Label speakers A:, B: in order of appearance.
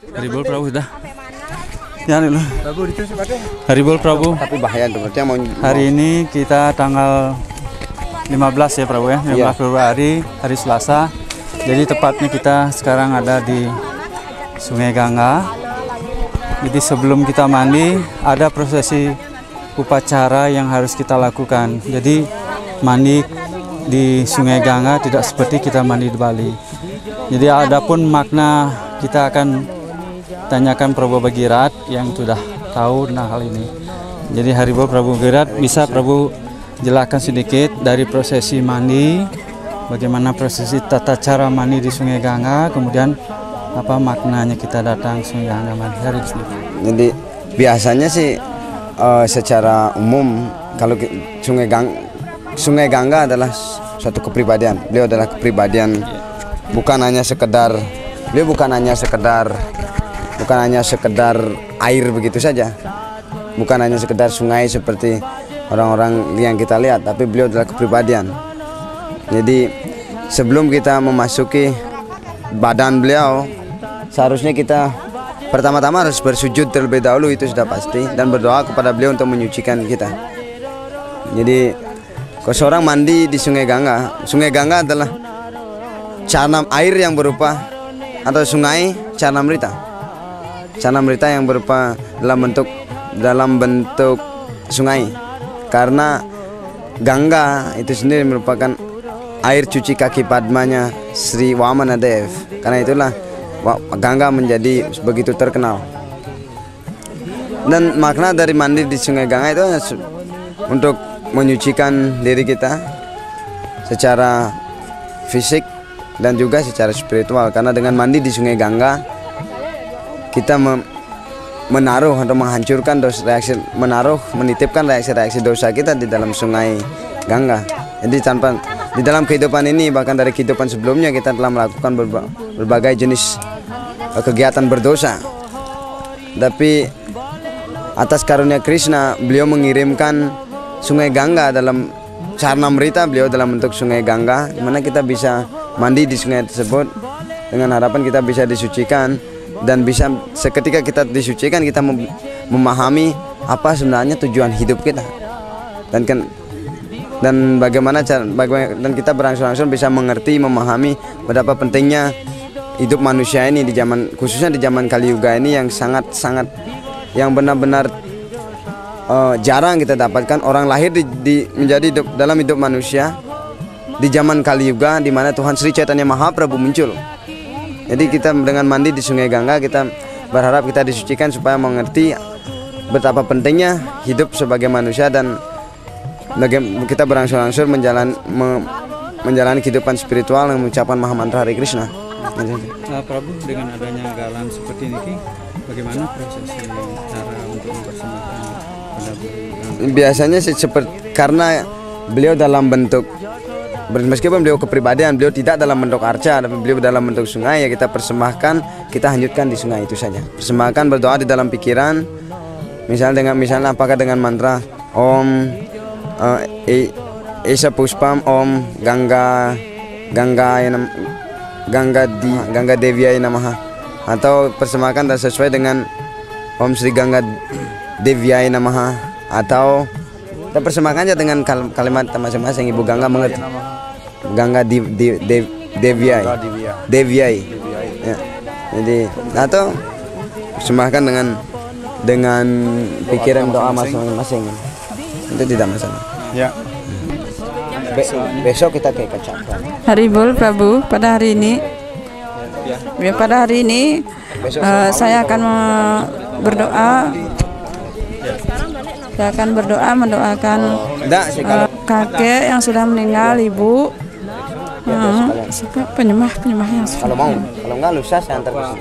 A: Haribol Prabu sudah. Ya dulu. Haribol Prabu.
B: Tapi bahaya tuh.
A: Hari ini kita tanggal 15 ya Prabu ya, 15 Februari, hari Selasa. Jadi tepatnya kita sekarang ada di Sungai Gangga. Jadi sebelum kita mandi ada prosesi upacara yang harus kita lakukan. Jadi mandi di Sungai Gangga tidak seperti kita mandi di Bali. Jadi adapun makna kita akan tanyakan Prabu Bagirat yang sudah tahu tentang hal ini. Jadi Haribol Prabu Bagirat, bisa Prabu jelaskan sedikit dari prosesi mandi, bagaimana prosesi tata cara mandi di Sungai Gangga, kemudian apa maknanya kita datang Sungai Gangga mandi hari ini.
B: Jadi biasanya sih secara umum kalau Sungai Gangga adalah suatu kepribadian. Beliau adalah kepribadian bukan hanya sekedar air begitu saja. Bukan hanya sekedar sungai seperti orang-orang yang kita lihat, tapi beliau adalah kepribadian. Jadi sebelum kita memasuki badan beliau, seharusnya kita pertama-tama harus bersujud terlebih dahulu, itu sudah pasti, dan berdoa kepada beliau untuk menyucikan kita. Jadi kalau seorang mandi di Sungai Gangga adalah canam air yang berupa atau sungai Canamrita yang berupa dalam bentuk sungai. Karena Gangga itu sendiri merupakan air cuci kaki Padmanya Sri Wamanadev. Karena itulah Gangga menjadi begitu terkenal. Dan makna dari mandi di Sungai Gangga itu untuk menyucikan diri kita secara fisik dan juga secara spiritual. Karena dengan mandi di Sungai Gangga kita menaruh atau menghancurkan menitipkan reaksi-reaksi dosa kita di dalam Sungai Gangga. Jadi di dalam kehidupan ini, bahkan dari kehidupan sebelumnya, kita telah melakukan berbagai jenis kegiatan berdosa. Tapi atas karunia Krishna, beliau mengirimkan Sungai Gangga dalam Canamrita, beliau dalam bentuk Sungai Gangga, di mana kita bisa mandi di sungai tersebut dengan harapan kita bisa disucikan. Dan bisa seketika kita disucikan, kita memahami apa sebenarnya tujuan hidup kita, dan bagaimana dan kita berangsur-angsur bisa mengerti, memahami betapa pentingnya hidup manusia ini di zaman, khususnya di zaman Kali Yuga ini, yang sangat yang benar-benar jarang kita dapatkan orang lahir menjadi dalam hidup manusia di zaman Kali Yuga, di mana Tuhan Sri Chaitanya Mahaprabhu muncul. Jadi kita dengan mandi di Sungai Gangga, kita berharap kita disucikan supaya mengerti betapa pentingnya hidup sebagai manusia, dan kita berangsur-angsur menjalani kehidupan spiritual yang mengucapkan Mahamantra Hare Krishna.
A: Prabu, dengan adanya galan seperti ini, bagaimana prosesi cara untuk mempersembahkan pada Gangga?
B: Biasanya sih karena beliau dalam bentuk, meskipun beliau kepribadian, beliau tidak dalam bentuk arca, tapi beliau dalam bentuk sungai, ya kita persembahkan, kita hanyutkan di sungai itu saja. Persembahkan, berdoa di dalam pikiran, misalnya apakah dengan mantra Om Esa Puspam Om Gangga Devyai Namaha, atau persembahkan dan sesuai dengan Om Sri Gangga Devyai Namaha, atau kita persembahkan aja dengan kalimat masing-masing. Ibu Gangga mengerti, Gangga Devyai. Ya. Jadi atau persembahkan dengan pikiran doa masing-masing. Itu tidak masalah.
A: Ya.
B: Besok kita ke Kecakran.
C: Haribol Prabu, pada hari ini saya akan berdoa. Saya akan berdoa mendoakan kakek yang sudah meninggal, ibu, penyemah yang
B: kalau enggak lusa saya antar ke sini.